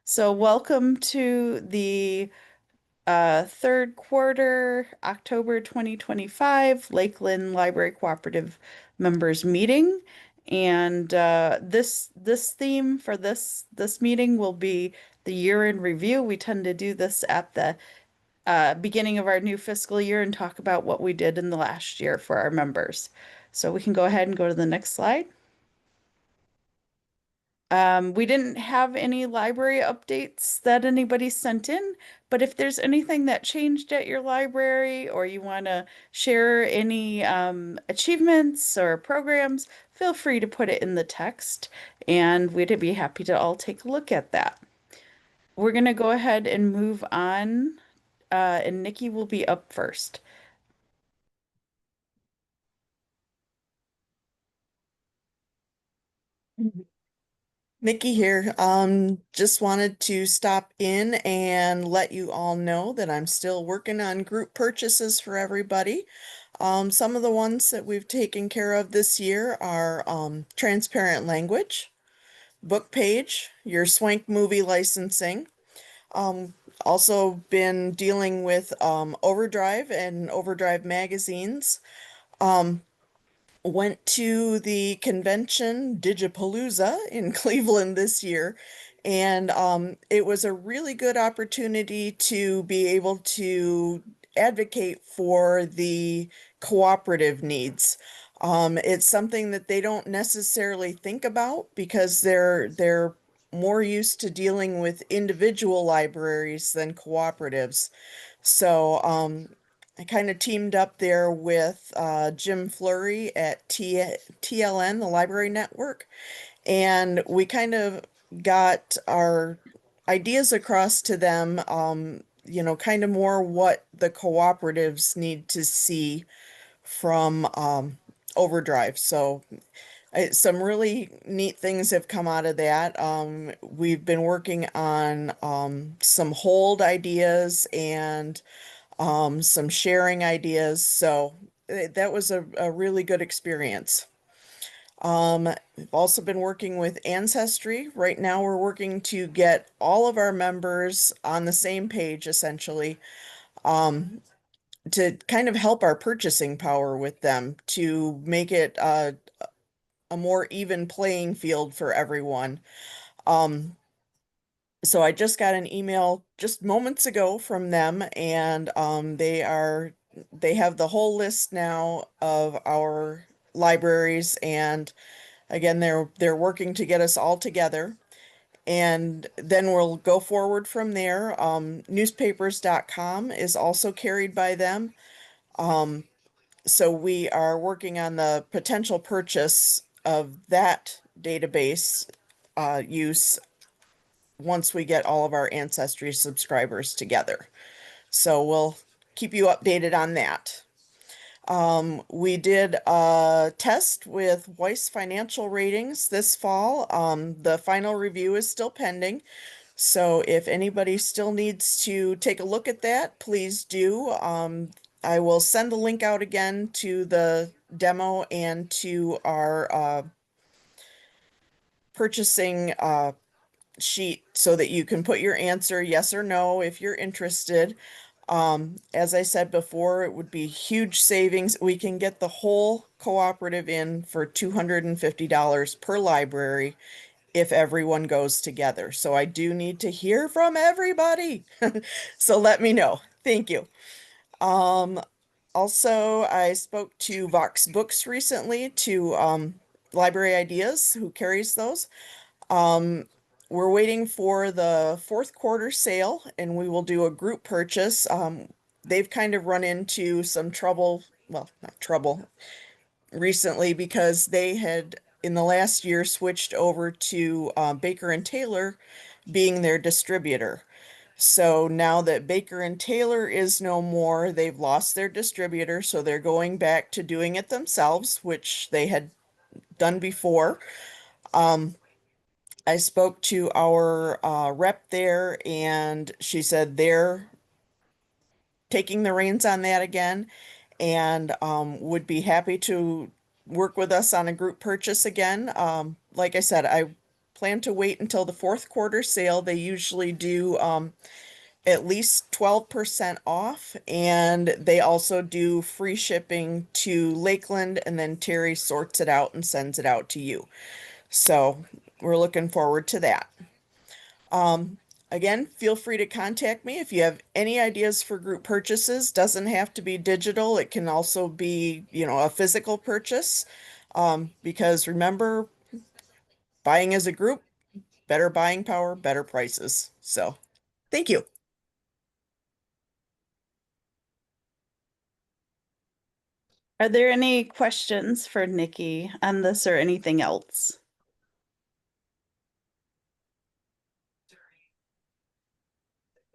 So, welcome to the third quarter, October 2025 Lakeland Library Cooperative members meeting. And this theme for this meeting will be the year in review. We tend to do this at the beginning of our new fiscal year and talk about what we did in the last year for our members. So we can go ahead and go to the next slide. We didn't have any library updates that anybody sent in, but if there's anything that changed at your library or you want to share any achievements or programs, feel free to put it in the text and we'd be happy to all take a look at that. We're going to go ahead and move on, and Nikki will be up first. Nikki here. Just wanted to stop in and let you all know that I'm still working on group purchases for everybody. Some of the ones that we've taken care of this year are transparent language, book page, your Swank movie licensing. Um, Also been dealing with Overdrive and Overdrive magazines. Um, Went to the convention Digipalooza in Cleveland this year, and it was a really good opportunity to be able to advocate for the cooperative needs. It's something that they don't necessarily think about because they're more used to dealing with individual libraries than cooperatives. So I kind of teamed up there with Jim Flurry at TLN, the Library Network, and we kind of got our ideas across to them, kind of more what the cooperatives need to see from Overdrive. So some really neat things have come out of that. We've been working on some hold ideas and some sharing ideas. So that was a really good experience. We've also been working with Ancestry. Right now, we're working to get all of our members on the same page, essentially, um, to kind of help our purchasing power with them to make it a more even playing field for everyone. Um, so I just got an email just moments ago from them, and they have the whole list now of our libraries, and again, they're working to get us all together, and then we'll go forward from there. Newspapers.com is also carried by them. Um, so we are working on the potential purchase of that database use once we get all of our Ancestry subscribers together. So we'll keep you updated on that. We did a test with Weiss Financial Ratings this fall. The final review is still pending. So if anybody still needs to take a look at that, please do. I will send the link out again to the demo and to our purchasing sheet so that you can put your answer yes or no if you're interested. As I said before, it would be huge savings. We can get the whole cooperative in for $250 per library if everyone goes together. So I do need to hear from everybody. So let me know. Thank you. Um, Also, I spoke to Vox Books recently to Library Ideas, who carries those. Um, we're waiting for the fourth quarter sale and we will do a group purchase. They've kind of run into some trouble, well, not trouble, recently because they had in the last year switched over to Baker and Taylor being their distributor. So now that Baker and Taylor is no more, they've lost their distributor, so they're going back to doing it themselves, which they had done before. Um, I spoke to our rep there, and she said they're taking the reins on that again and would be happy to work with us on a group purchase again. Like I said, plan to wait until the fourth quarter sale. They usually do at least 12% off, and they also do free shipping to Lakeland, and then Terry sorts it out and sends it out to you. So we're looking forward to that. Um, Again, feel free to contact me if you have any ideas for group purchases. Doesn't have to be digital. It can also be, a physical purchase. Because remember, buying as a group, better buying power, better prices. So, thank you. Are there any questions for Nikki on this or anything else?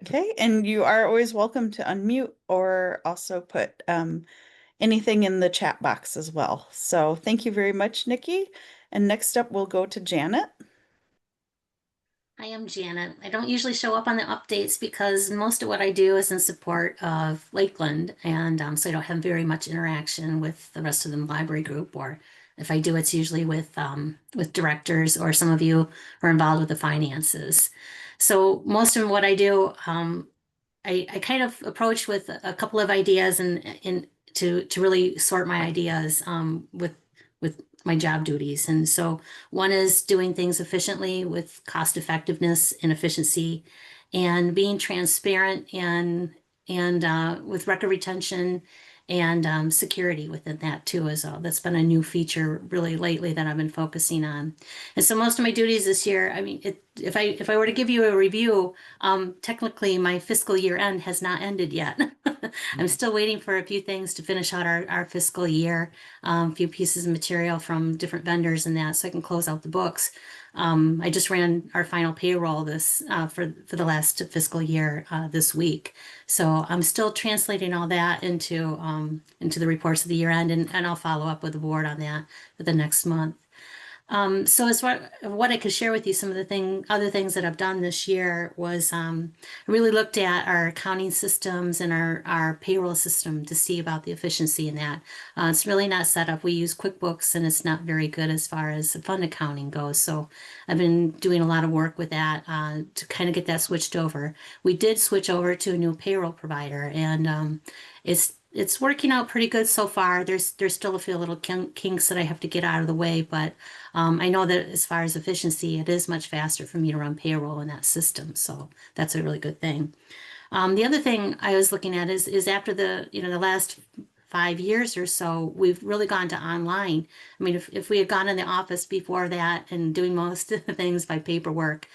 Okay, and you are always welcome to unmute or also put anything in the chat box as well. So thank you very much, Nikki. And next up, we'll go to Janet. I am Janet. I don't usually show up on the updates because most of what I do is in support of Lakeland, and so I don't have very much interaction with the rest of the library group. Or if I do, it's usually with directors or some of you who are involved with the finances. So most of what I do, I kind of approach with a couple of ideas and to really sort my ideas with my job duties. And so one is doing things efficiently with cost effectiveness and efficiency, and being transparent and with record retention and security within that too as well. That's been a new feature really lately that I've been focusing on. And so most of my duties this year, I mean, if I were to give you a review, technically my fiscal year end has not ended yet. I'm still waiting for a few things to finish out our fiscal year, a few pieces of material from different vendors and that, so I can close out the books. I just ran our final payroll this for the last fiscal year this week, so I'm still translating all that into the reports of the year end, and I'll follow up with the board on that for the next month. So as far what I could share with you, some of the other things that I've done this year was I really looked at our accounting systems and our payroll system to see about the efficiency in that. It's really not set up. We use QuickBooks and it's not very good as far as fund accounting goes. So I've been doing a lot of work with that to kind of get that switched over. We did switch over to a new payroll provider, and it's working out pretty good so far. There's still a few little kinks that I have to get out of the way, but I know that as far as efficiency, it is much faster for me to run payroll in that system. So that's a really good thing. The other thing I was looking at is after the last 5 years or so, we've really gone to online. I mean, if we had gone in the office before that and doing most of the things by paperwork,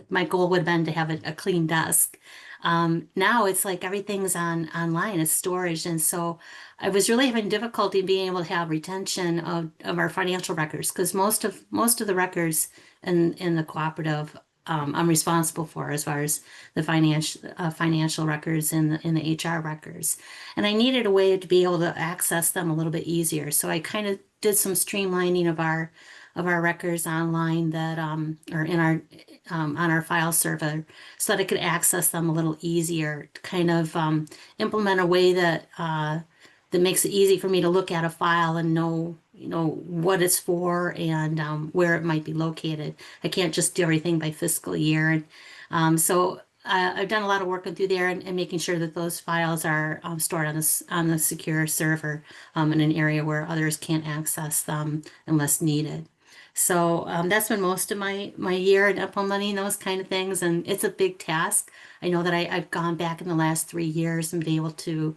my goal would have been to have a clean desk. Now it's like everything's online, it's storage. And so I was really having difficulty being able to have retention of our financial records, because most of the records in the cooperative I'm responsible for, as far as the financial records and the HR records. And I needed a way to be able to access them a little bit easier. So I kind of did some streamlining of our records online that or in our on our file server, so that I could access them a little easier, to kind of implement a way that makes it easy for me to look at a file and know what it's for, and where it might be located. I can't just do everything by fiscal year. And so I've done a lot of work through there, and making sure that those files are stored on the secure server in an area where others can't access them unless needed. So that's been most of my year in implementing those kind of things, and it's a big task. I know that I've gone back in the last 3 years and been able to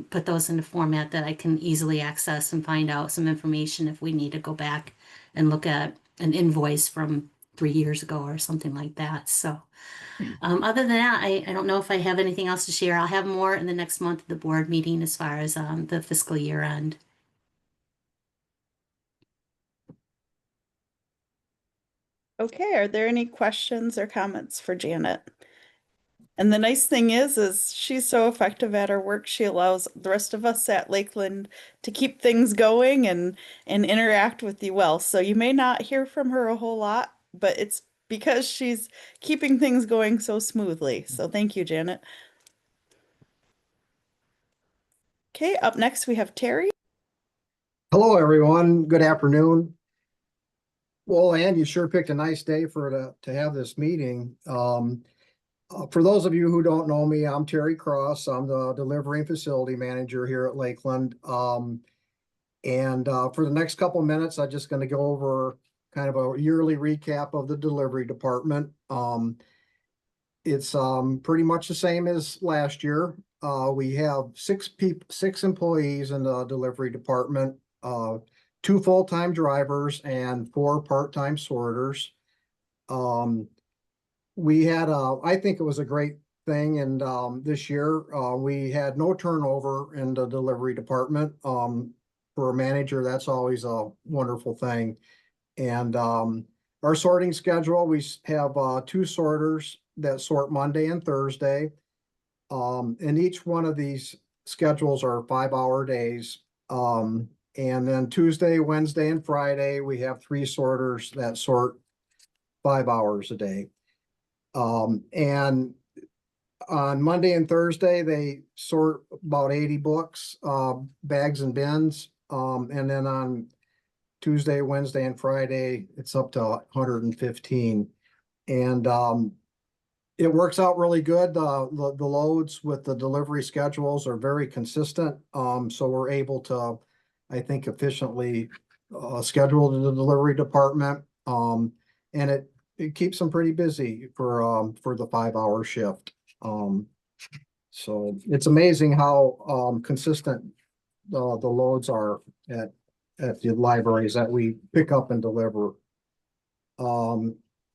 put those in a format that I can easily access and find out some information if we need to go back and look at an invoice from 3 years ago or something like that. So other than that, I don't know if I have anything else to share. I'll have more in the next month at the board meeting as far as the fiscal year end. Okay, are there any questions or comments for Janet? And the nice thing is she's so effective at her work, she allows the rest of us at Lakeland to keep things going and interact with you well. So you may not hear from her a whole lot, but it's because she's keeping things going so smoothly. So thank you, Janet. Okay, up next we have Terry. Hello, everyone. Good afternoon. Well, Ann, you sure picked a nice day to have this meeting. For those of you who don't know me, I'm Terry Cross. I'm the delivery and facility manager here at Lakeland. And for the next couple of minutes, I'm just going to go over kind of a yearly recap of the delivery department. It's pretty much the same as last year. We have six employees in the delivery department, two full-time drivers and four part-time sorters. We had I think it was a great thing, and this year we had no turnover in the delivery department. For a manager, that's always a wonderful thing. And our sorting schedule, we have two sorters that sort Monday and Thursday. And each one of these schedules are 5-hour days. And then Tuesday, Wednesday, and Friday, we have three sorters that sort 5 hours a day. And on Monday and Thursday, they sort about 80 books, bags and bins. And then on Tuesday, Wednesday, and Friday, it's up to 115. And it works out really good. The loads with the delivery schedules are very consistent. So we're able to, I think, efficiently schedule the delivery department. And it keeps them pretty busy for the 5-hour shift. So it's amazing how consistent the loads are at the libraries that we pick up and deliver.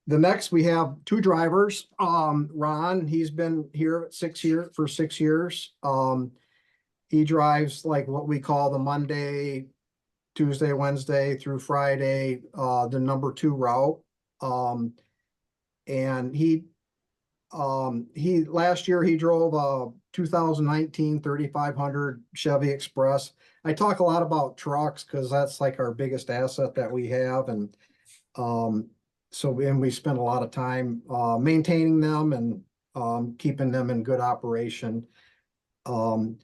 The next we have two drivers. Ron, he's been here for 6 years. He drives like what we call the Monday, Tuesday, Wednesday through Friday, the number 2 route. And he last year he drove a 2019 3500 Chevy Express. I talk a lot about trucks because that's like our biggest asset that we have. And we spend a lot of time maintaining them and keeping them in good operation. Ron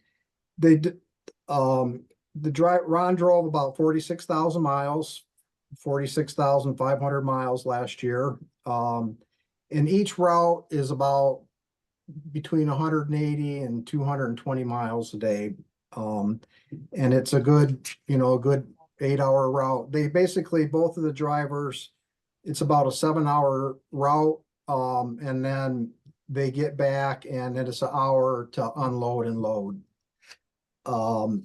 drove about 46,000 miles, 46,500 miles last year. And each route is about between 180 and 220 miles a day. And it's a good 8-hour route. They basically, both of the drivers, it's about a 7-hour route. And then they get back and then it's an hour to unload and load. And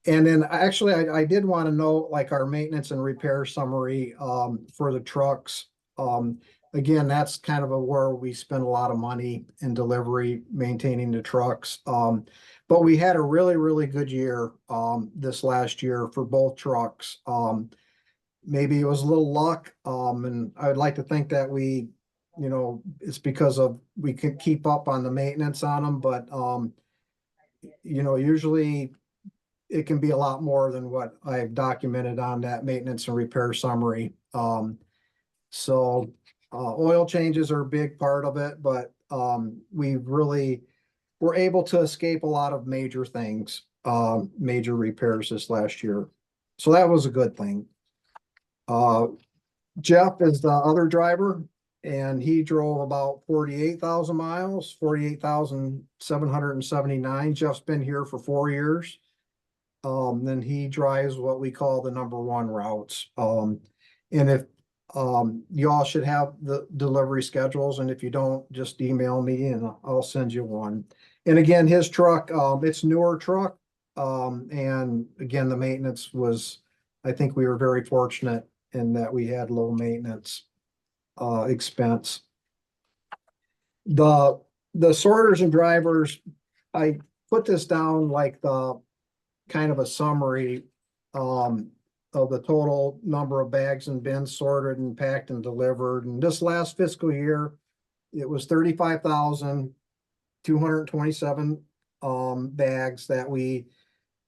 then actually I did want to note like our maintenance and repair summary for the trucks. Again, that's kind of where we spend a lot of money in delivery, maintaining the trucks. But we had a really, really good year this last year for both trucks. Maybe it was a little luck. And I would like to think that it's because of we can keep up on the maintenance on them, but usually it can be a lot more than what I've documented on that maintenance and repair summary. Oil changes are a big part of it, but we really were able to escape a lot of major things, major repairs this last year. So that was a good thing. Jeff is the other driver, and he drove about 48,000 miles, 48,779. Jeff's been here for 4 years. Then he drives what we call the number 1 routes. And if you all should have the delivery schedules, and if you don't, just email me and I'll send you one. And again, his truck, it's newer truck. And again, the maintenance was, I think we were very fortunate in that we had low maintenance expense. The sorters and drivers, I put this down like the kind of a summary of the total number of bags and bins sorted and packed and delivered. And this last fiscal year, it was 35,227 bags that we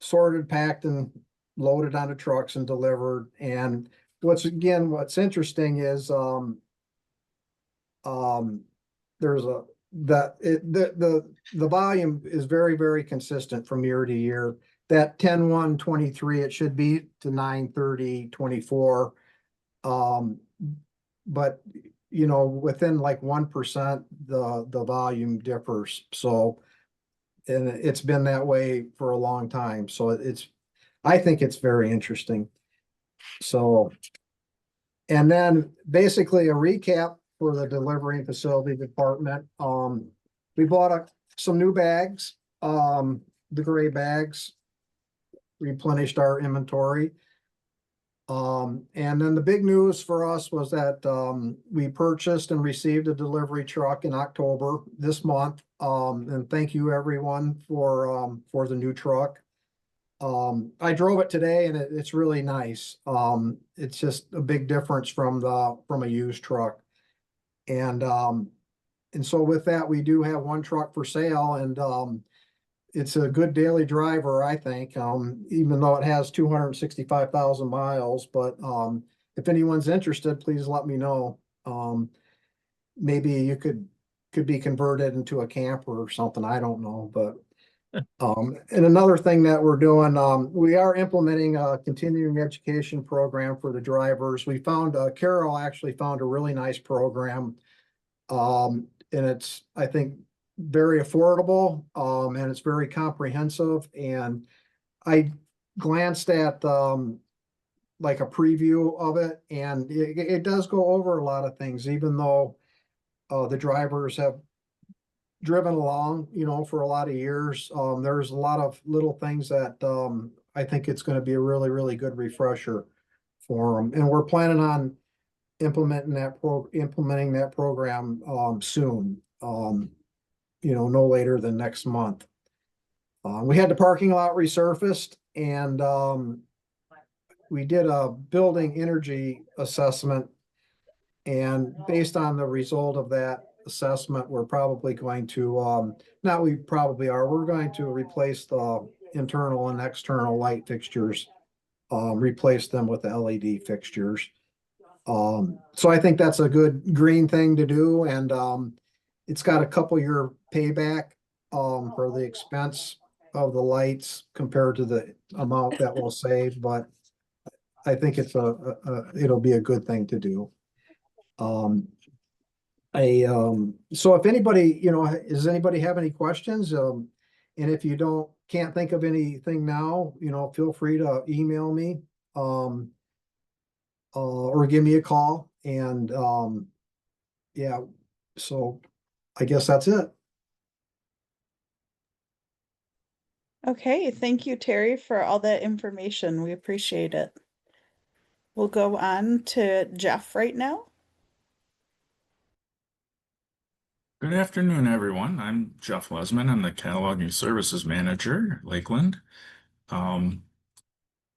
sorted, packed, and loaded onto trucks and delivered. And what's interesting is there's the volume is very, very consistent from year to year. That 10/1/23, it should be to 9/30/24. Um, but within like 1%, the volume differs. So, and it's been that way for a long time. So I think it's very interesting. So, and then basically a recap for the delivery and facility department. We bought some new bags, the gray bags, replenished our inventory. And then the big news for us was that we purchased and received a delivery truck in October this month. And thank you everyone for the new truck. I drove it today and it's really nice. It's just a big difference from a used truck. And so with that, we do have one truck for sale, and it's a good daily driver, I think, even though it has 265,000 miles. But if anyone's interested, please let me know. Maybe you could be converted into a camper or something. I don't know, but and another thing that we're doing, we are implementing a continuing education program for the drivers. We found Carol actually found a really nice program, and it's, I think, very affordable, and it's very comprehensive. And I glanced at like a preview of it, and it does go over a lot of things, even though the drivers have driven along, for a lot of years. There's a lot of little things that I think it's going to be a really, really good refresher for them. And we're planning on implementing that program soon. No later than next month. We had the parking lot resurfaced, and we did a building energy assessment. And based on the result of that assessment, we're probably going to, not we probably are, we're going to replace the internal and external light fixtures, replace them with the LED fixtures. So I think that's a good green thing to do, and it's got a couple year payback for the expense of the lights compared to the amount that we'll save, but I think it'll be a good thing to do. So if anybody, does anybody have any questions? And if you can't think of anything now, feel free to email me, or give me a call. And, yeah, so I guess that's it. Okay, thank you, Terry, for all that information. We appreciate it. We'll go on to Jeff right now. Good afternoon, everyone. I'm Jeff Lesman. I'm the Cataloging Services Manager at Lakeland.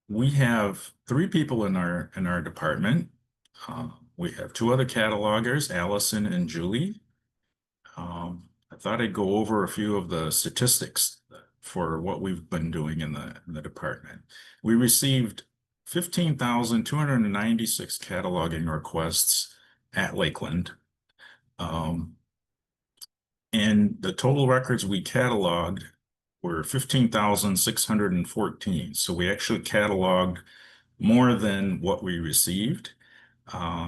We have 3 people in our department. We have 2 other catalogers, Allison and Julie. I thought I'd go over a few of the statistics for what we've been doing in the department. We received 15,296 cataloging requests at Lakeland. And the total records we cataloged were 15,614. So we actually cataloged more than what we received,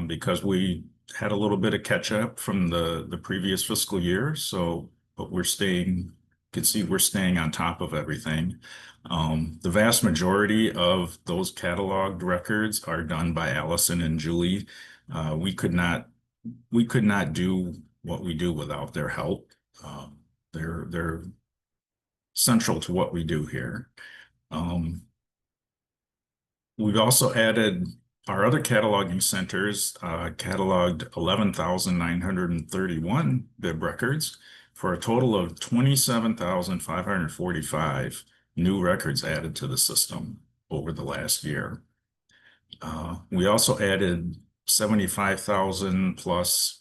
because we had a little bit of catch up from the previous fiscal year. So, but you can see we're staying on top of everything. The vast majority of those cataloged records are done by Allison and Julie. We could not do what we do without their help. They're central to what we do here. We've also added our other cataloging centers, cataloged 11,931 bib records for a total of 27,545 new records added to the system over the last year. We also added 75,000 plus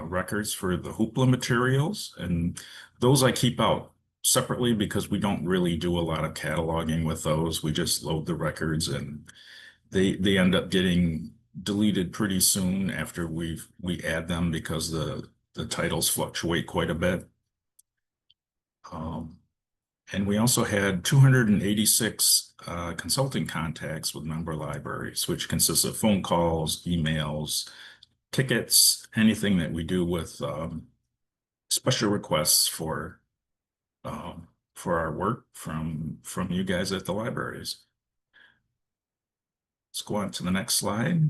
records for the hoopla materials, and those I keep out separately because we don't really do a lot of cataloging with those. We just load the records, and they end up getting deleted pretty soon after we add them because the titles fluctuate quite a bit. And we also had 286 consulting contacts with member libraries, which consists of phone calls, emails, tickets, anything that we do with special requests for our work from you guys at the libraries. Let's go on to the next slide.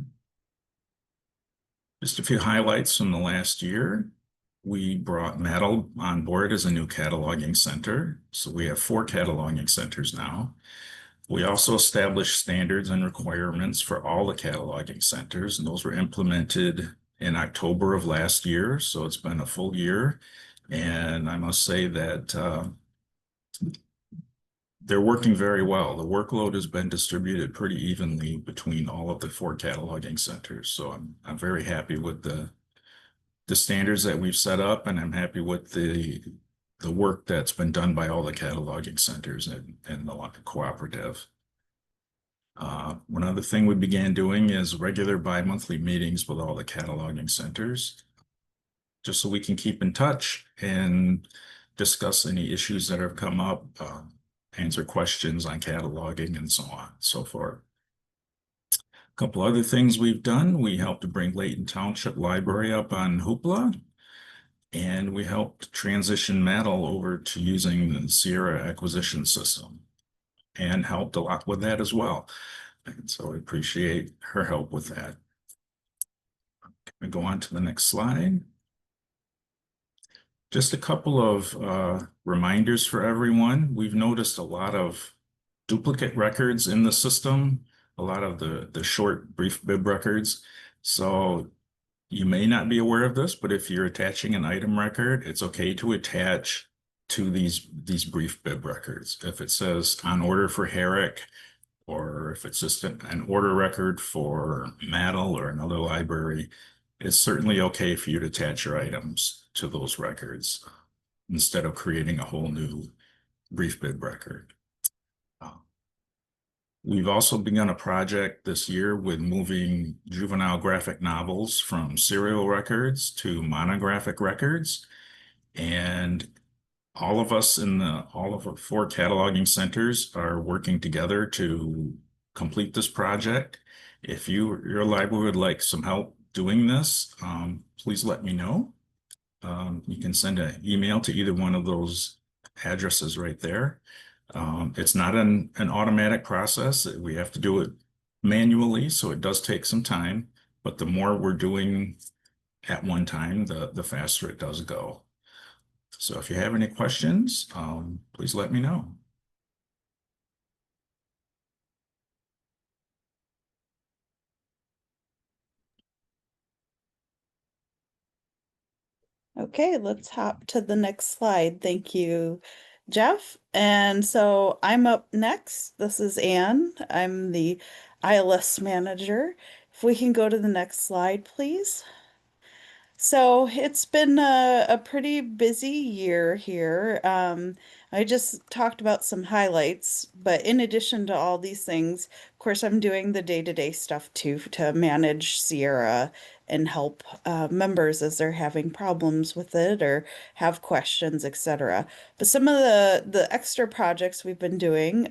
Just a few highlights from the last year. We brought Mattel on board as a new cataloging center. So we have 4 cataloging centers now. We also established standards and requirements for all the cataloging centers, and those were implemented in October of last year. So it's been a full year. And I must say that they're working very well. The workload has been distributed pretty evenly between all of the 4 cataloging centers. So I'm very happy with the standards that we've set up, and I'm happy with the work that's been done by all the cataloging centers and the cooperative. One other thing we began doing is regular bi-monthly meetings with all the cataloging centers, just so we can keep in touch and discuss any issues that have come up, answer questions on cataloging and so on and so forth. A couple other things we've done. We helped to bring Layton Township Library up on Hoopla, and we helped transition Mattel over to using the Sierra acquisition system and helped a lot with that as well. And so I appreciate her help with that. Can we go on to the next slide? Just a couple of reminders for everyone. We've noticed a lot of duplicate records in the system, a lot of the short brief bib records. So you may not be aware of this, but if you're attaching an item record, it's okay to attach to these brief bib records. If it says on order for Herrick, or if it's just an order record for Mattel or another library, it's certainly okay for you to attach your items to those records instead of creating a whole new brief bib record. We've also begun a project this year with moving juvenile graphic novels from serial records to monographic records. And all of us in all of our 4 cataloging centers are working together to complete this project. If your library would like some help doing this, please let me know. You can send an email to either one of those addresses right there. It's not an automatic process. We have to do it manually, so it does take some time, but the more we're doing at one time, the faster it does go. So if you have any questions, please let me know. Okay, let's hop to the next slide. Thank you, Jeff. And so I'm up next. This is Anne. I'm the ILS manager. If we can go to the next slide, please. So it's been a pretty busy year here. I just talked about some highlights, but in addition to all these things, of course, I'm doing the day-to-day stuff too to manage Sierra and help members as they're having problems with it or have questions, etc. But some of the extra projects we've been doing,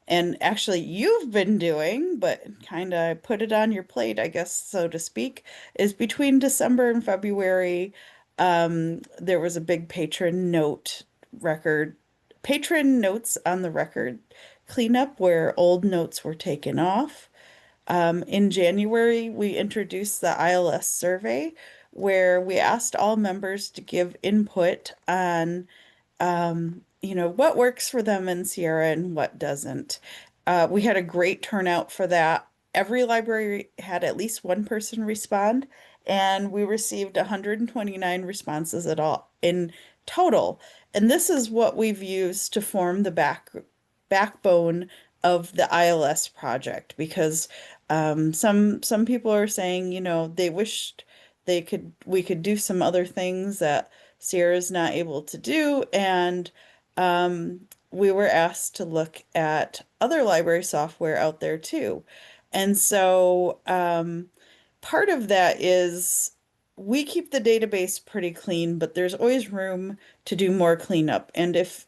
and actually you've been doing, but kind of put it on your plate, I guess, so to speak, is between December and February, there was a big patron notes on the record cleanup where old notes were taken off. In January, we introduced the ILS survey where we asked all members to give input on what works for them in Sierra and what doesn't. We had a great turnout for that. Every library had at least one person respond, and we received 129 responses at all in total. And this is what we've used to form the backbone of the ILS project because some people are saying, they wished we could do some other things that Sierra's not able to do, and we were asked to look at other library software out there too. And so part of that is we keep the database pretty clean, but there's always room to do more cleanup. And if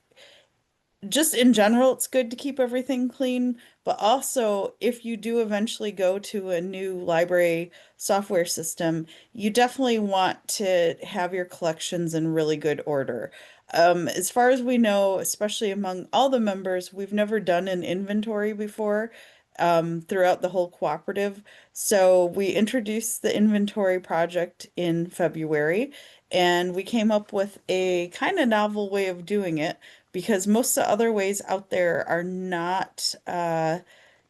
just in general, it's good to keep everything clean, but also if you do eventually go to a new library software system, you definitely want to have your collections in really good order. As far as we know, especially among all the members, we've never done an inventory before, throughout the whole cooperative. So we introduced the inventory project in February, and we came up with a kind of novel way of doing it because most of the other ways out there are not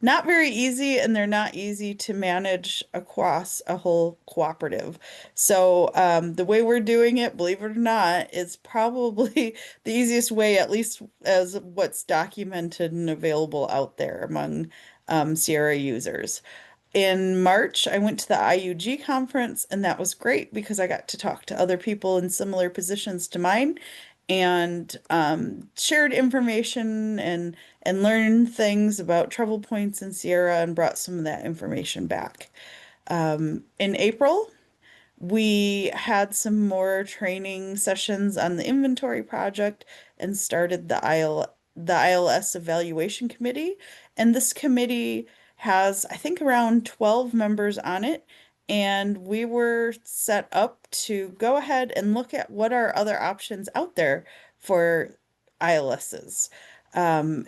very easy, and they're not easy to manage across a whole cooperative. So the way we're doing it, believe it or not, is probably the easiest way, at least as what's documented and available out there among Sierra users. In March, I went to the IUG conference, and that was great because I got to talk to other people in similar positions to mine and shared information and learned things about trouble points in Sierra and brought some of that information back. In April, we had some more training sessions on the inventory project and started the ILS evaluation committee. And this committee has, I think, around 12 members on it. And we were set up to go ahead and look at what are other options out there for ILSs. Um,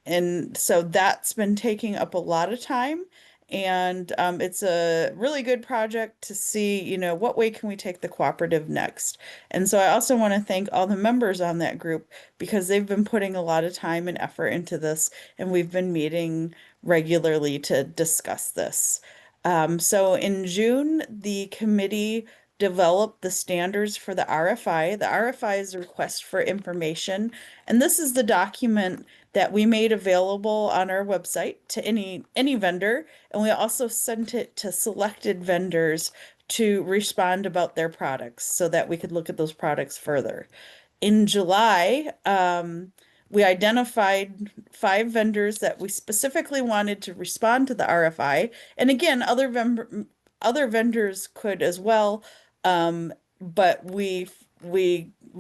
and so that's been taking up a lot of time. And it's a really good project to see, what way can we take the cooperative next? And so I also want to thank all the members on that group because they've been putting a lot of time and effort into this, and we've been meeting regularly to discuss this. So in June, the committee developed the standards for the RFI. The RFI is a request for information, and this is the document that we made available on our website to any vendor, and we also sent it to selected vendors to respond about their products so that we could look at those products further. In July, we identified 5 vendors that we specifically wanted to respond to the RFI. And again, other vendors could as well. But we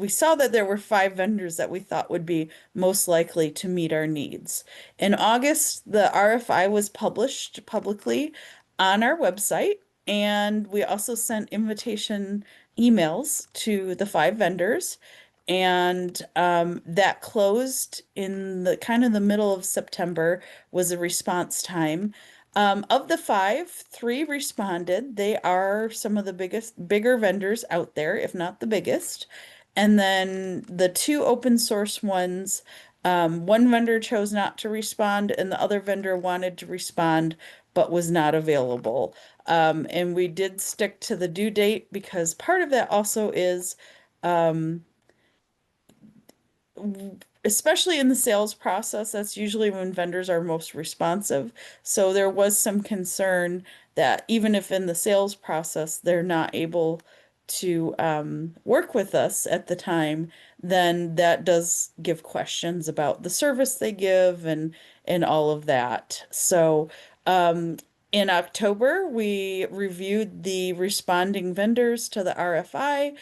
saw that there were 5 vendors that we thought would be most likely to meet our needs. In August, the RFI was published publicly on our website, and we also sent invitation emails to the 5 vendors. And that closed in the kind of the middle of September was a response time. Of the 5, 3 responded. They are some of the bigger vendors out there, if not the biggest. And then the 2 open source ones, one vendor chose not to respond, and the other vendor wanted to respond but was not available. And we did stick to the due date because part of that also is um, especially in the sales process, that's usually when vendors are most responsive. So there was some concern that even if in the sales process they're not able to work with us at the time, then that does give questions about the service they give and all of that. So in October, we reviewed the responding vendors to the RFI.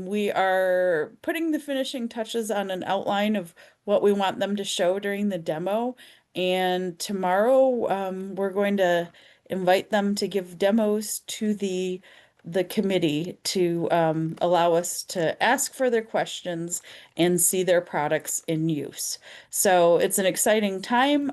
We are putting the finishing touches on an outline of what we want them to show during the demo. And tomorrow, we're going to invite them to give demos to the committee to allow us to ask further questions and see their products in use. So it's an exciting time.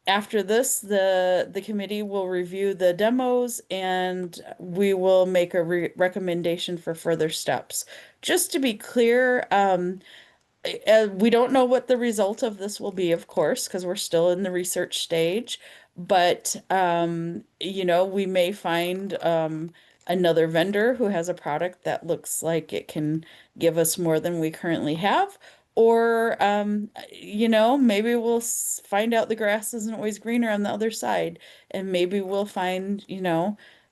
After this, the committee will review the demos and we will make a recommendation for further steps. Just to be clear, we don't know what the result of this will be, of course, because we're still in the research stage. But we may find another vendor who has a product that looks like it can give us more than we currently have. Or maybe we'll find out the grass isn't always greener on the other side, and maybe we'll find,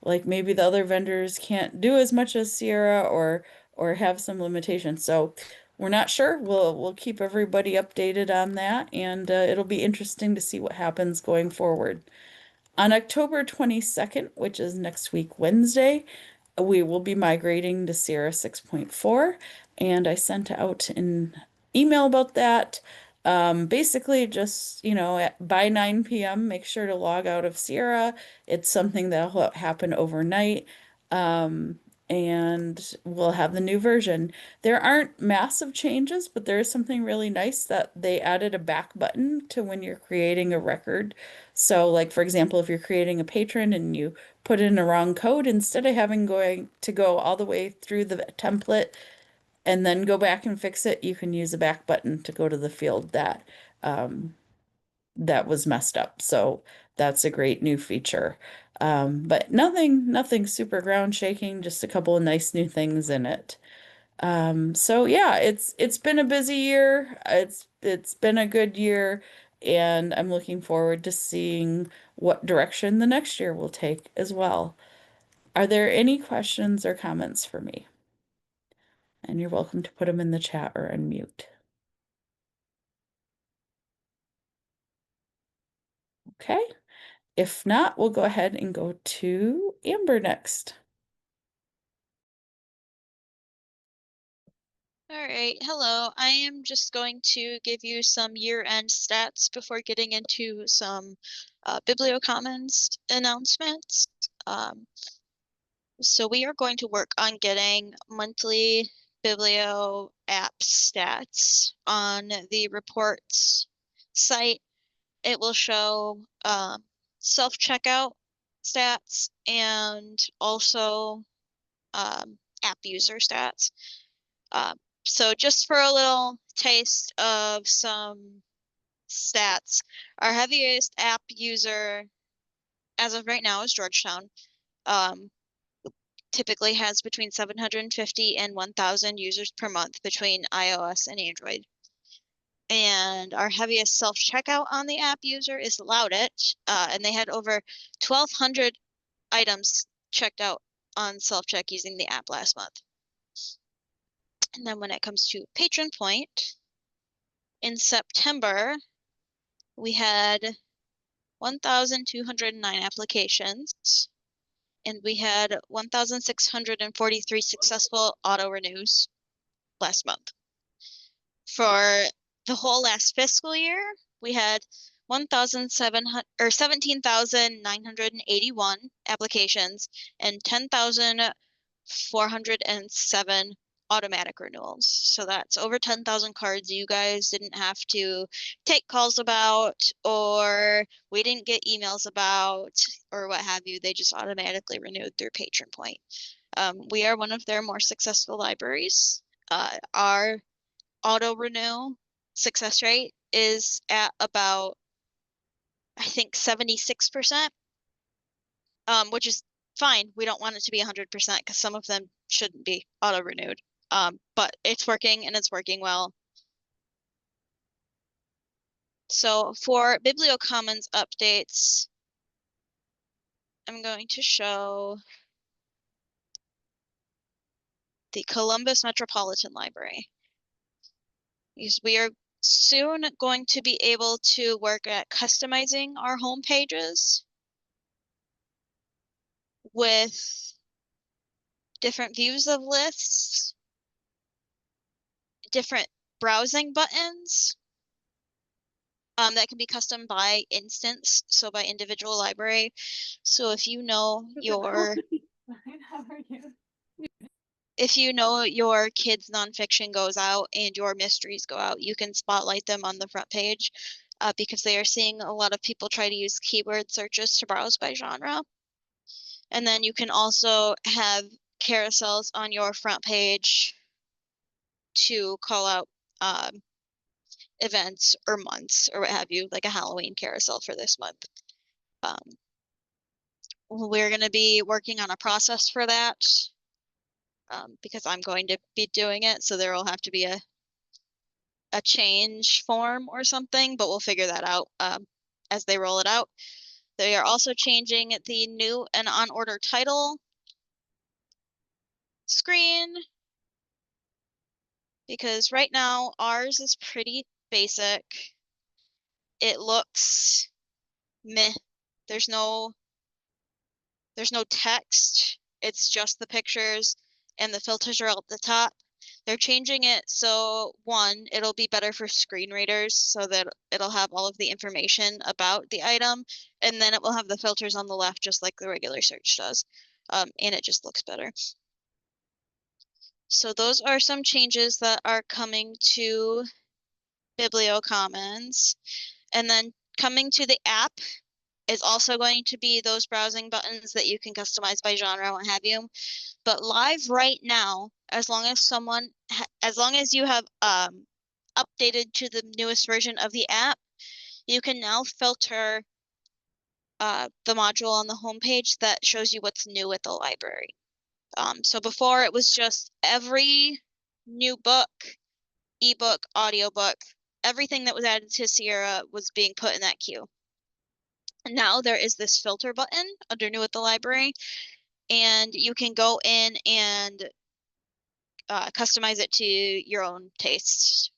like maybe the other vendors can't do as much as Sierra or have some limitations. So we're not sure. We'll keep everybody updated on that, and it'll be interesting to see what happens going forward. On October 22nd, which is next week, Wednesday, we will be migrating to Sierra 6.4, and I sent out email about that. Basically, just, by 9 p.m., make sure to log out of Sierra. It's something that'll happen overnight. Um, and we'll have the new version. There aren't massive changes, but there is something really nice that they added a back button to when you're creating a record. So, like, for example, if you're creating a patron and you put in a wrong code, instead of having going to go all the way through the template and then go back and fix it, you can use a back button to go to the field um, that was messed up. So that's a great new feature. But nothing super ground shaking, just a couple of nice new things in it. So yeah, it's been a busy year. It's been a good year, and I'm looking forward to seeing what direction the next year will take as well. Are there any questions or comments for me? And you're welcome to put them in the chat or unmute. Okay. If not, we'll go ahead and go to Amber next. All right, hello. I am just going to give you some year-end stats before getting into some BiblioCommons announcements. So we are going to work on getting monthly Biblio app stats on the reports site. It will show self-checkout stats and also app user stats. So just for a little taste of some stats, our heaviest app user as of right now is Georgetown. Typically has between 750 and 1,000 users per month between iOS and Android. And our heaviest self-checkout on the app user is Loudit, and they had over 1,200 items checked out on self-check using the app last month. And then when it comes to Patron Point, in September, we had 1,209 applications, and we had 1,643 successful auto renews last month. For the whole last fiscal year, we had 17,981 applications and 10,407 automatic renewals. So that's over 10,000 cards you guys didn't have to take calls about, or we didn't get emails about, or what have you. They just automatically renewed through Patron Point. We are one of their more successful libraries. Our auto renew success rate is at about, I think, 76%, which is fine. We don't want it to be 100% because some of them shouldn't be auto renewed. But it's working and it's working well. So for BiblioCommons updates, I'm going to show the Columbus Metropolitan Library. Because we are soon going to be able to work at customizing our home pages with different views of lists, different browsing buttons that can be custom by instance, so by individual library. So if you know your if you know your kids' nonfiction goes out and your mysteries go out, you can spotlight them on the front page because they are seeing a lot of people try to use keyword searches to browse by genre. And then you can also have carousels on your front page to call out events or months or what have you, like a Halloween carousel for this month. We're going to be working on a process for that because I'm going to be doing it. So there will have to be a change form or something, but we'll figure that out as they roll it out. They are also changing the new and on order title screen because right now ours is pretty basic. It looks meh. There's no text. It's just the pictures and the filters are at the top. They're changing it so one, it'll be better for screen readers so that it'll have all of the information about the item, and then it will have the filters on the left just like the regular search does. And it just looks better. So those are some changes that are coming to BiblioCommons. And then coming to the app is also going to be those browsing buttons that you can customize by genre and what have you. But live right now, as long as you have updated to the newest version of the app, you can now filter the module on the homepage that shows you what's new at the library. So before it was just every new book, ebook, audiobook, everything that was added to Sierra was being put in that queue. And now there is this filter button under new at the library, and you can go in and customize it to your own tastes.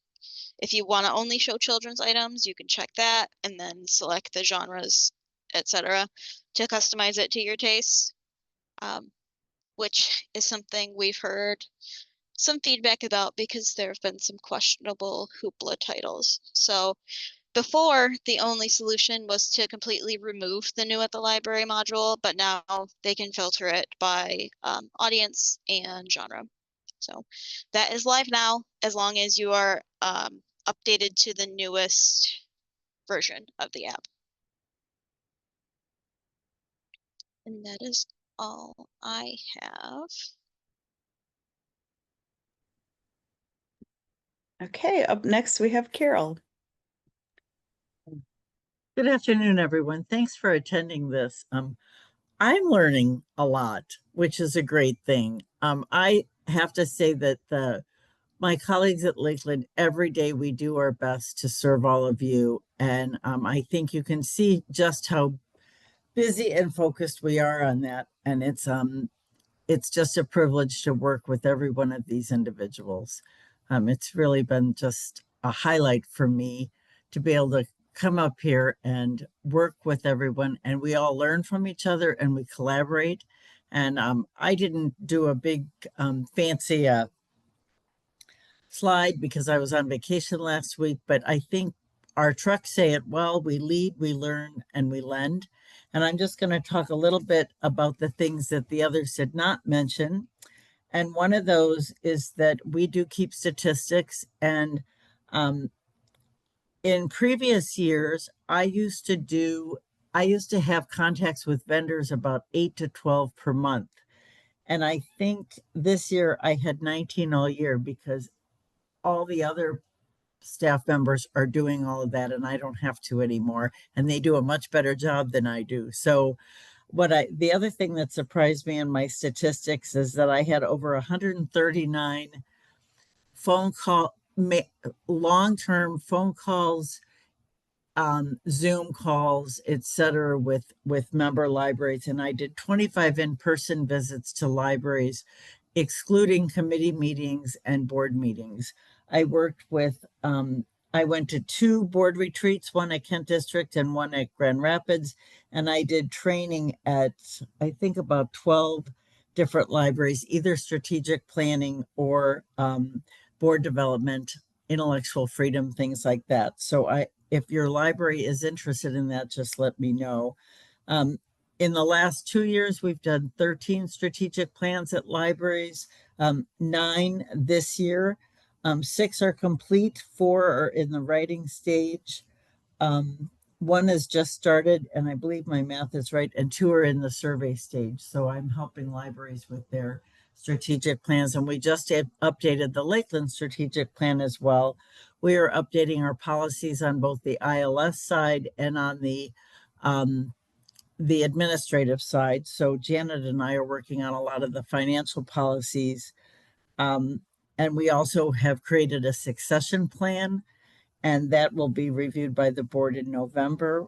If you want to only show children's items, you can check that and then select the genres, etc., to customize it to your tastes, which is something we've heard some feedback about because there have been some questionable hoopla titles. So before, the only solution was to completely remove the new at the library module, but now they can filter it by audience and genre. So that is live now, as long as you are updated to the newest version of the app. And that is all I have. Okay, up next we have Carol. Good afternoon, everyone. Thanks for attending this. I'm learning a lot, which is a great thing. I have to say that my colleagues at Lakeland, every day we do our best to serve all of you. And I think you can see just how busy and focused we are on that. And it's just a privilege to work with every one of these individuals. It's really been just a highlight for me to be able to come up here and work with everyone, and we all learn from each other and we collaborate. And I didn't do a big fancy slide because I was on vacation last week, but I think our trucks say it well: we lead, we learn, and we lend. And I'm just going to talk a little bit about the things that the others did not mention. And one of those is that we do keep statistics. And in previous years, I used to have contacts with vendors about 8 to 12 per month. And I think this year I had 19 all year because all the other staff members are doing all of that and I don't have to anymore. And they do a much better job than I do. So the other thing that surprised me in my statistics is that I had over 139 long-term phone calls, Zoom calls, etc., with member libraries, and I did 25 in-person visits to libraries, excluding committee meetings and board meetings. I went to 2 board retreats, one at Kent District and one at Grand Rapids, and I did training at, I think, about 12 different libraries, either strategic planning or board development, intellectual freedom, things like that. So if your library is interested in that, just let me know. In the last 2 years, we've done 13 strategic plans at libraries, 9 this year. 6 are complete, 4 are in the writing stage. 1 has just started, and I believe my math is right, and 2 are in the survey stage. So I'm helping libraries with their strategic plans, and we just updated the Lakeland strategic plan as well. We are updating our policies on both the ILS side and on the administrative side. So Janet and I are working on a lot of the financial policies. And we also have created a succession plan, and that will be reviewed by the board in November.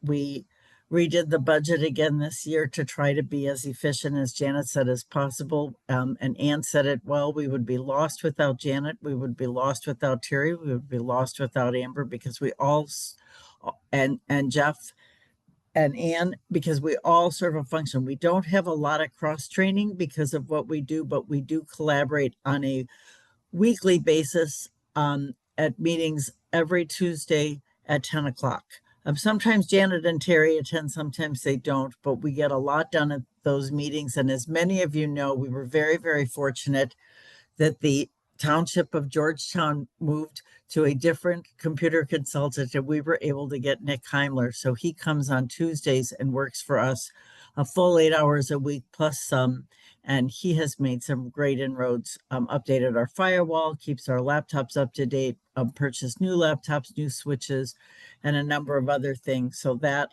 We redid the budget again this year to try to be as efficient, as Janet said, as possible. And Ann said it well: we would be lost without Janet, we would be lost without Terry, we would be lost without Amber, because we all, and Jeff and Ann, because we all serve a function. We don't have a lot of cross training because of what we do, but we do collaborate on a weekly basis at meetings every Tuesday at 10 o'clock. Sometimes Janet and Terry attend, sometimes they don't, but we get a lot done at those meetings. And as many of you know, we were very, very fortunate that the Township of Georgetown moved to a different computer consultant, and we were able to get Nick Heimler. So he comes on Tuesdays and works for us a full 8 hours a week plus some. And he has made some great inroads, updated our firewall, keeps our laptops up to date, purchased new laptops, new switches, and a number of other things. So that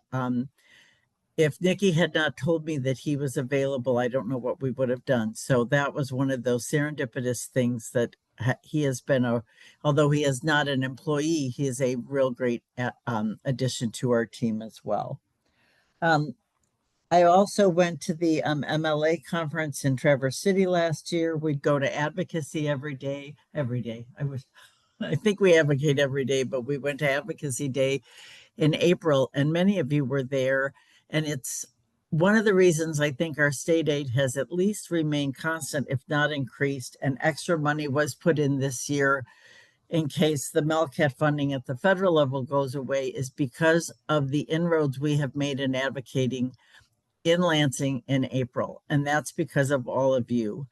if Nikki had not told me that he was available, I don't know what we would have done. So that was one of those serendipitous things that he has been although he is not an employee, he is a real great addition to our team as well. I also went to the MLA conference in Traverse City last year. We'd go to advocacy every day. I think we advocate every day, but we went to advocacy day in April, and many of you were there. And it's one of the reasons I think our state aid has at least remained constant, if not increased, and extra money was put in this year in case the Melcat funding at the federal level goes away, is because of the inroads we have made in advocating in Lansing in April. And that's because of all of you.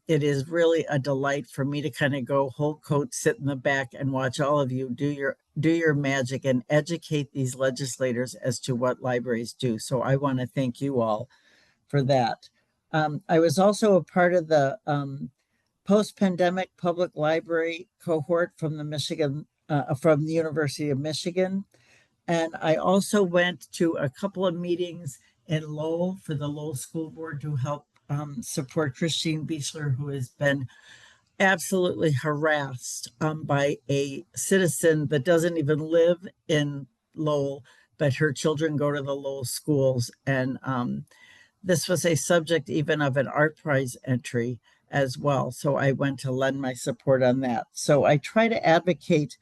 It is really a delight for me to kind of go whole coat, sit in the back and watch all of you do your magic and educate these legislators as to what libraries do. So I want to thank you all for that. I was also a part of the post-pandemic public library cohort from the University of Michigan. And I also went to a couple of meetings in Lowell for the Lowell School Board to help support Christine Beechler, who has been absolutely harassed by a citizen that doesn't even live in Lowell, but her children go to the Lowell schools. And this was a subject even of an art prize entry as well. So I went to lend my support on that. So I try to advocate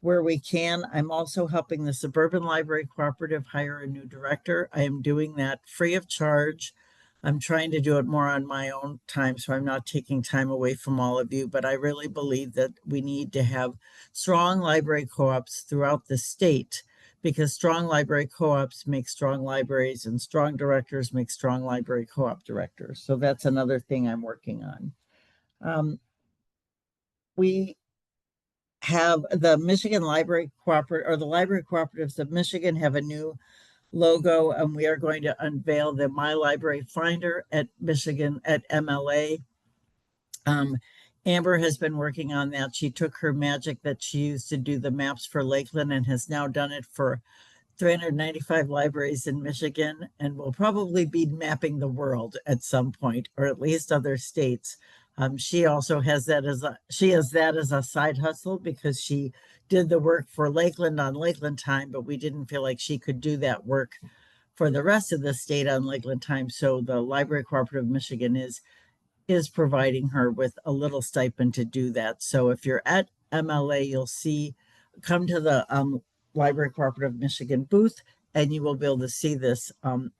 where we can. I'm also helping the Suburban Library Cooperative hire a new director. I am doing that free of charge. I'm trying to do it more on my own time, so I'm not taking time away from all of you, but I really believe that we need to have strong library co-ops throughout the state, because strong library co-ops make strong libraries and strong directors make strong library co-op directors. So that's another thing I'm working on. We have the Michigan Library Cooperative, or the Library Cooperatives of Michigan have a new logo, and we are going to unveil the My Library Finder at Michigan at MLA. Amber has been working on that. She took her magic that she used to do the maps for Lakeland and has now done it for 395 libraries in Michigan, and will probably be mapping the world at some point, or at least other states. She also has that as a side hustle, because she did the work for Lakeland on Lakeland time, but we didn't feel like she could do that work for the rest of the state on Lakeland time. So the Library Cooperative of Michigan is providing her with a little stipend to do that. So if you're at MLA, you'll come to the Library Cooperative of Michigan booth, and you will be able to see this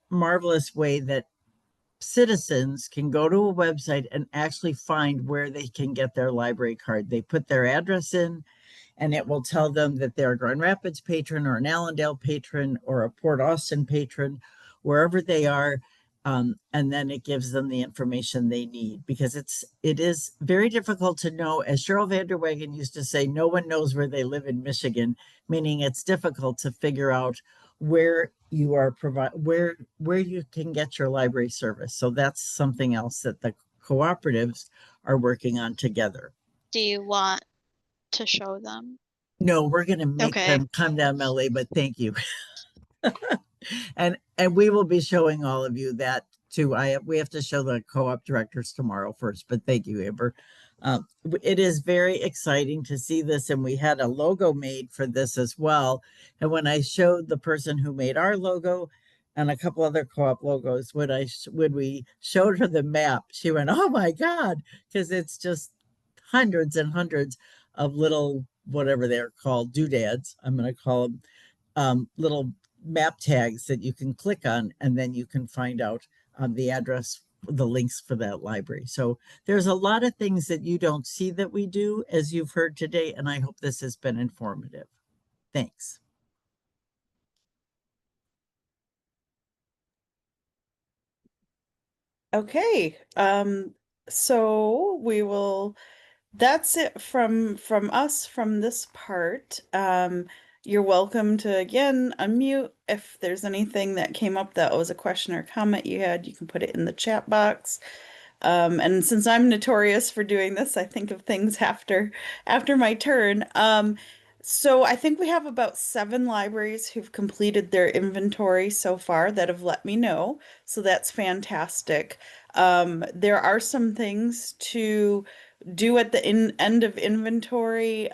marvelous way that citizens can go to a website and actually find where they can get their library card. They put their address in, and it will tell them that they're a Grand Rapids patron or an Allendale patron or a Port Austin patron, wherever they are. And then it gives them the information they need, because it is very difficult to know. As Cheryl Vanderwagen used to say, no one knows where they live in Michigan, meaning it's difficult to figure out where you are where you can get your library service. So that's something else that the cooperatives are working on together. Do you want to show them? No, we're going to make them come to MLA, but thank you. And we will be showing all of you that too. We have to show the co-op directors tomorrow first, but thank you, Amber. It is very exciting to see this, and we had a logo made for this as well. And when I showed the person who made our logo and a couple other co-op logos, when we showed her the map, she went, "Oh my God," because it's just hundreds and hundreds of little, whatever they're called, doodads, I'm going to call them, little map tags that you can click on, and then you can find out the address the links for that library. So there's a lot of things that you don't see that we do, as you've heard today, and I hope this has been informative. Thanks. Okay, so we will, that's it from us from this part. You're welcome to again unmute if there's anything that came up that was a question or comment you had, you can put it in the chat box. And since I'm notorious for doing this, I think of things after my turn. So I think we have about 7 libraries who've completed their inventory so far that have let me know. So that's fantastic. There are some things to do at the end of inventory.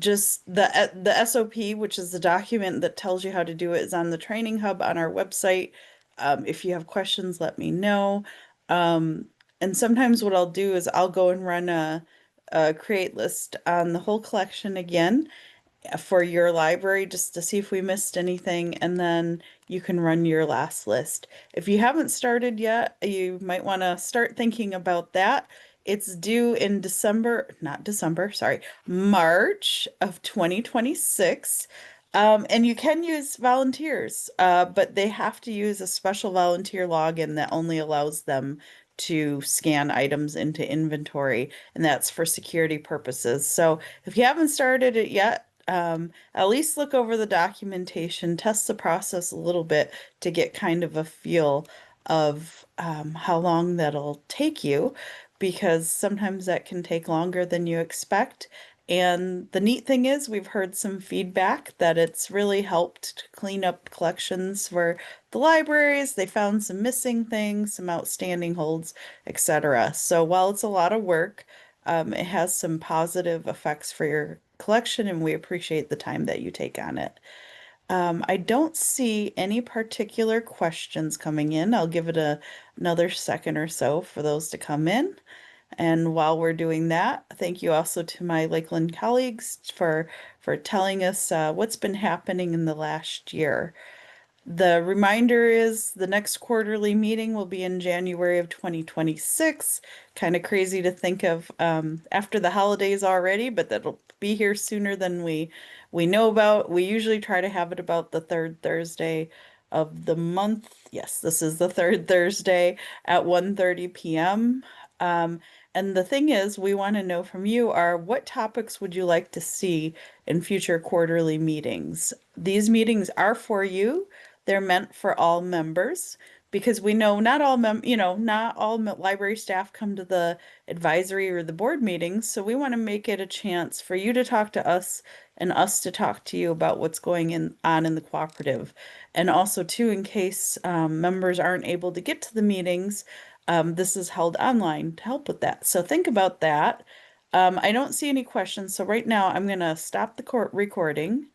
Just the SOP, which is the document that tells you how to do it, is on the training hub on our website. If you have questions, let me know. And sometimes what I'll do is I'll go and run a create list on the whole collection again for your library just to see if we missed anything, and then you can run your last list. If you haven't started yet, you might want to start thinking about that. It's due in not December, sorry, March of 2026. And you can use volunteers, but they have to use a special volunteer login that only allows them to scan items into inventory, and that's for security purposes. So if you haven't started it yet, at least look over the documentation, test the process a little bit to get kind of a feel of how long that'll take you, because sometimes that can take longer than you expect. And the neat thing is, we've heard some feedback that it's really helped to clean up collections for the libraries. They found some missing things, some outstanding holds, etc. So while it's a lot of work, it has some positive effects for your collection, and we appreciate the time that you take on it. I don't see any particular questions coming in. I'll give it another second or so for those to come in. And while we're doing that, thank you also to my Lakeland colleagues for telling us what's been happening in the last year. The reminder is the next quarterly meeting will be in January of 2026. Kind of crazy to think of after the holidays already, but that'll be here sooner than we know about. We usually try to have it about the third Thursday of the month. Yes, this is the third Thursday at 1:30 p.m. And the thing is, we want to know from you are what topics would you like to see in future quarterly meetings? These meetings are for you. They're meant for all members because we know not all not all library staff come to the advisory or the board meetings. So we want to make it a chance for you to talk to us and us to talk to you about what's on in the cooperative. And also too, in case members aren't able to get to the meetings, this is held online to help with that. So think about that. I don't see any questions. So right now I'm going to stop the recording.